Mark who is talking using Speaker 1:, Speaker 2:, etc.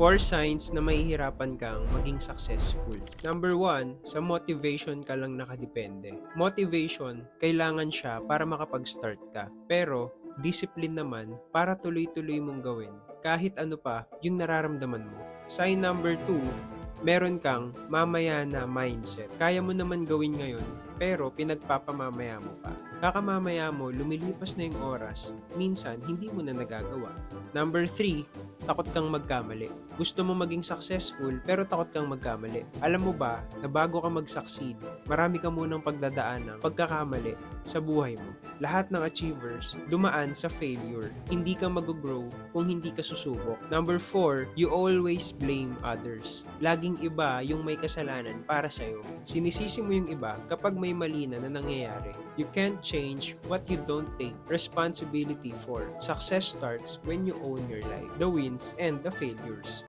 Speaker 1: 4 signs na mahihirapan kang maging successful. Number 1, sa motivation ka lang nakadepende. Motivation, kailangan siya para makapag-start ka. Pero, discipline naman para tuloy-tuloy mong gawin. Kahit ano pa yung nararamdaman mo. Sign number 2, meron kang mamaya na mindset. Kaya mo naman gawin ngayon, pero pinagpapamamaya mo pa. Kakamamaya mo, lumilipas na yung oras, minsan hindi mo na nagagawa. Number 3, takot kang magkamali. Gusto mo maging successful, pero takot kang magkamali. Alam mo ba na bago ka mag-succeed, marami ka munang pagdadaan ng pagkakamali sa buhay mo. Lahat ng achievers dumaan sa failure. Hindi ka mag-grow kung hindi ka susubok. Number 4, you always blame others. Laging iba yung may kasalanan para sa'yo. Sinisisi mo yung iba kapag may mali na nangyayari. You can't change what you don't take responsibility for. Success starts when you own your life, the wins and the failures.